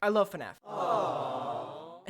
I love FNAF.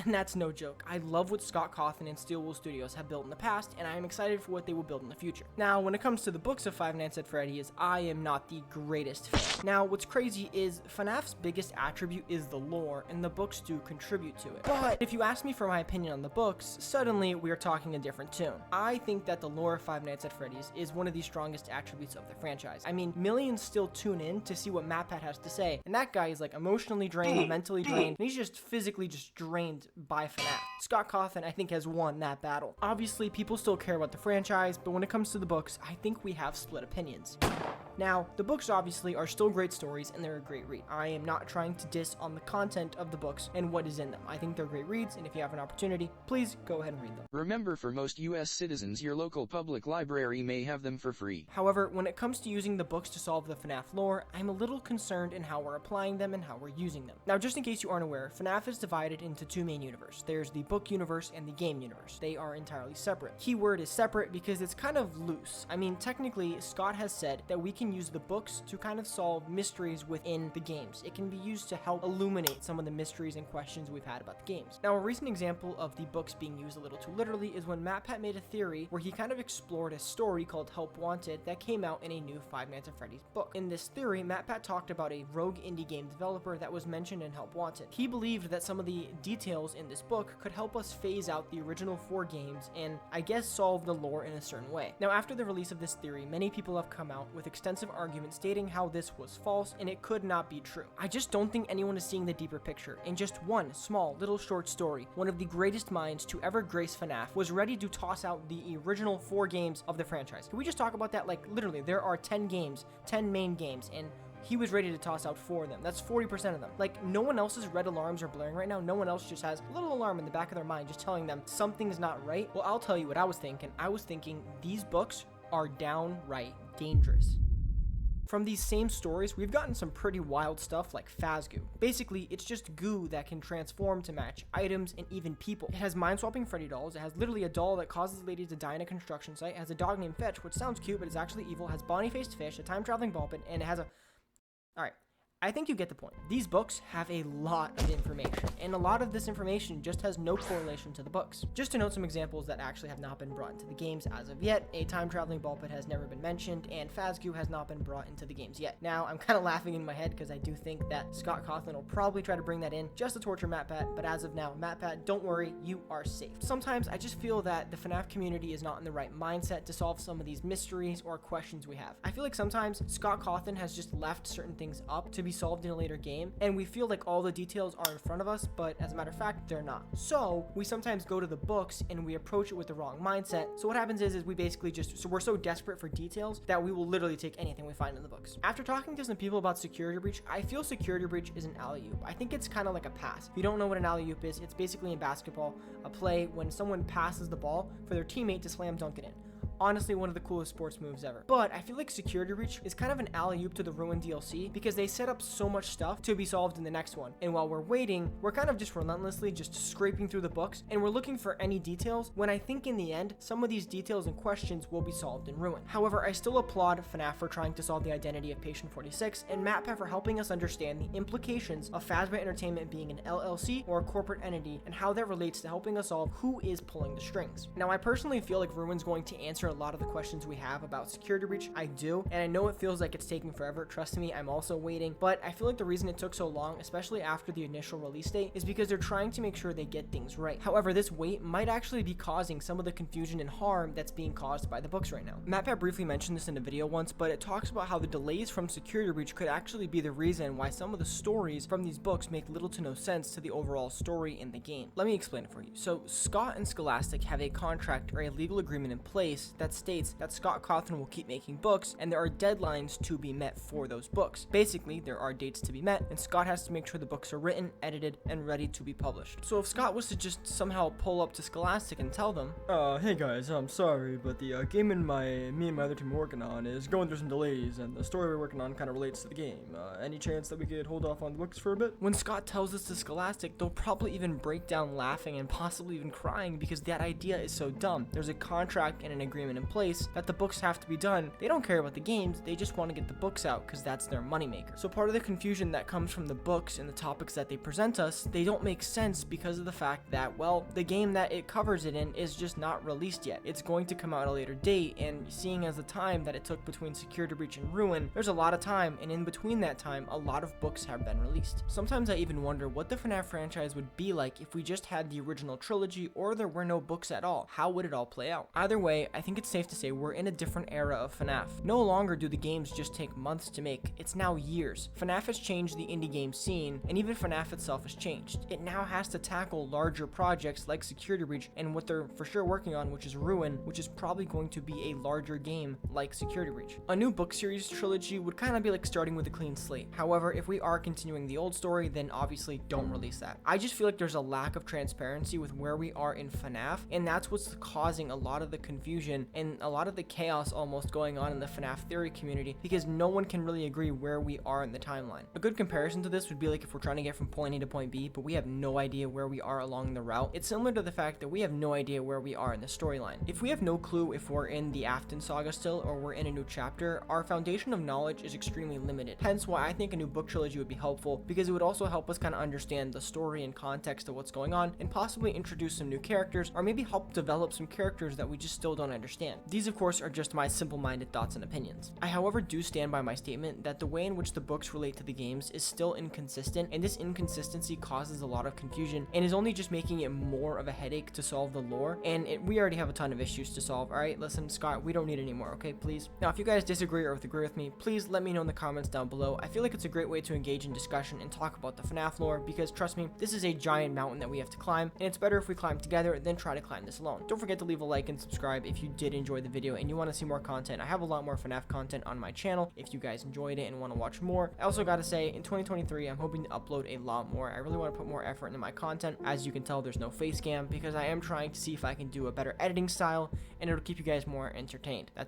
And that's no joke. I love what Scott Cawthon and Steelwool Studios have built in the past, and I am excited for what they will build in the future. Now, when it comes to the books of Five Nights at Freddy's, I am not the greatest fan. Now, what's crazy is FNAF's biggest attribute is the lore, and the books do contribute to it. But if you ask me for my opinion on the books, suddenly we are talking a different tune. I think that the lore of Five Nights at Freddy's is one of the strongest attributes of the franchise. I mean, millions still tune in to see what MatPat has to say, and that guy is like emotionally drained, mentally drained, and he's just physically just drained by FNAF. Scott Cawthon, I think, has won that battle. Obviously, people still care about the franchise, but when it comes to the books, I think we have split opinions. Now, the books obviously are still great stories and they're a great read. I am not trying to diss on the content of the books and what is in them. I think they're great reads, and if you have an opportunity, please go ahead and read them. Remember, for most US citizens, your local public library may have them for free. However, when it comes to using the books to solve the FNAF lore, I'm a little concerned in how we're applying them and how we're using them. Now, just in case you aren't aware, FNAF is divided into two main universes. There's the book universe and the game universe. They are entirely separate. Keyword is separate because it's kind of loose. I mean, technically, Scott has said that we can use the books to kind of solve mysteries within the games. It can be used to help illuminate some of the mysteries and questions we've had about the games. Now, a recent example of the books being used a little too literally is when MatPat made a theory where he kind of explored a story called Help Wanted that came out in a new Five Nights at Freddy's book. In this theory, MatPat talked about a rogue indie game developer that was mentioned in Help Wanted. He believed that some of the details in this book could help us phase out the original 4 games and, I guess, solve the lore in a certain way. Now, after the release of this theory, many people have come out with extensive arguments stating how this was false and it could not be true. I just don't think anyone is seeing the deeper picture. In just one small little short story, one of the greatest minds to ever grace FNAF was ready to toss out the original 4 games of the franchise. Can we just talk about that? Like, literally, there are 10 games, 10 main games, and he was ready to toss out 4 of them. That's 40% of them. Like, no one else's red alarms are blaring right now. No one else just has a little alarm in the back of their mind just telling them something's not right. Well, I'll tell you what I was thinking. I was thinking these books are downright dangerous. From these same stories, we've gotten some pretty wild stuff like Phasgoo. Basically, it's just goo that can transform to match items and even people. It has mind-swapping Freddy dolls. It has literally a doll that causes ladies to die in a construction site. It has a dog named Fetch, which sounds cute, but is actually evil. It has Bonnie-faced fish, a time-traveling ball pit, and it has a... Alright. I think you get the point. These books have a lot of information, and a lot of this information just has no correlation to the books. Just to note some examples that actually have not been brought into the games as of yet, a time-traveling ball pit has never been mentioned, and Phasgoo has not been brought into the games yet. Now, I'm kind of laughing in my head because I do think that Scott Cawthon will probably try to bring that in just to torture MatPat, but as of now, MatPat, don't worry, you are safe. Sometimes I just feel that the FNAF community is not in the right mindset to solve some of these mysteries or questions we have. I feel like sometimes Scott Cawthon has just left certain things up to be solved in a later game, and we feel like all the details are in front of us, but as a matter of fact, they're not. So we sometimes go to the books and we approach it with the wrong mindset. So what happens is we basically we're so desperate for details that we will literally take anything we find in the books. After talking to some people about security breach, I feel security breach is an alley-oop. I think it's kind of like a pass. If you don't know what an alley-oop is, it's basically in basketball a play when someone passes the ball for their teammate to slam dunk it in. Honestly, one of the coolest sports moves ever. But I feel like Security Breach is kind of an alley-oop to the Ruin DLC because they set up so much stuff to be solved in the next one. And while we're waiting, we're kind of just relentlessly just scraping through the books and we're looking for any details when I think in the end, some of these details and questions will be solved in Ruin. However, I still applaud FNAF for trying to solve the identity of Patient 46 and MatPat for helping us understand the implications of Fazbear Entertainment being an LLC or a corporate entity and how that relates to helping us solve who is pulling the strings. Now, I personally feel like Ruin's going to answer a lot of the questions we have about Security Breach. I do, and I know it feels like it's taking forever. Trust me, I'm also waiting, but I feel like the reason it took so long, especially after the initial release date, is because they're trying to make sure they get things right. However, this wait might actually be causing some of the confusion and harm that's being caused by the books right now. MatPat briefly mentioned this in a video once, but it talks about how the delays from Security Breach could actually be the reason why some of the stories from these books make little to no sense to the overall story in the game. Let me explain it for you. So, Scott and Scholastic have a contract or a legal agreement in place that states that Scott Cawthon will keep making books, and there are deadlines to be met for those books. Basically, there are dates to be met, and Scott has to make sure the books are written, edited, and ready to be published. So if Scott was to just somehow pull up to Scholastic and tell them, hey guys, I'm sorry, but the game me and my other team are working on is going through some delays, and the story we're working on kind of relates to the game. Any chance that we could hold off on the books for a bit? When Scott tells this to Scholastic, they'll probably even break down laughing and possibly even crying because that idea is so dumb. There's a contract and an agreement agreement in place that the books have to be done. They don't care about the games, they just want to get the books out because that's their moneymaker. So part of the confusion that comes from the books and the topics that they present us, they don't make sense because of the fact that, well, the game that it covers it in is just not released yet. It's going to come out at a later date, and seeing as the time that it took between Security Breach and Ruin, there's a lot of time, and in between that time, a lot of books have been released. Sometimes I even wonder what the FNAF franchise would be like if we just had the original trilogy or there were no books at all. How would it all play out? Either way, I think it's safe to say we're in a different era of FNAF. No longer do the games just take months to make, it's now years. FNAF has changed the indie game scene, and even FNAF itself has changed. It now has to tackle larger projects like Security Breach and what they're for sure working on, which is Ruin, which is probably going to be a larger game like Security Breach. A new book series trilogy would kind of be like starting with a clean slate. However, if we are continuing the old story, then obviously don't release that. I just feel like there's a lack of transparency with where we are in FNAF, and that's what's causing a lot of the confusion and a lot of the chaos almost going on in the FNAF theory community, because no one can really agree where we are in the timeline. A good comparison to this would be like if we're trying to get from point A to point B, but we have no idea where we are along the route. It's similar to the fact that we have no idea where we are in the storyline. If we have no clue if we're in the Afton saga still or we're in a new chapter, our foundation of knowledge is extremely limited. Hence why I think a new book trilogy would be helpful, because it would also help us kind of understand the story and context of what's going on, and possibly introduce some new characters, or maybe help develop some characters that we just still don't understand. These of course are just my simple-minded thoughts and opinions. I however do stand by my statement that the way in which the books relate to the games is still inconsistent, and this inconsistency causes a lot of confusion and is only just making it more of a headache to solve the lore, and we already have a ton of issues to solve. Alright, listen, Scott, we don't need any more, okay, please? Now, if you guys disagree or agree with me, please let me know in the comments down below. I feel like it's a great way to engage in discussion and talk about the FNAF lore, because trust me, this is a giant mountain that we have to climb, and it's better if we climb together than try to climb this alone. Don't forget to leave a like and subscribe if you did enjoy the video and you want to see more content. I have a lot more FNAF content on my channel if you guys enjoyed it and want to watch more. I also gotta say, in 2023, I'm hoping to upload a lot more. I really want to put more effort into my content. As you can tell, there's no face cam because I am trying to see if I can do a better editing style, and it'll keep you guys more entertained. That's it.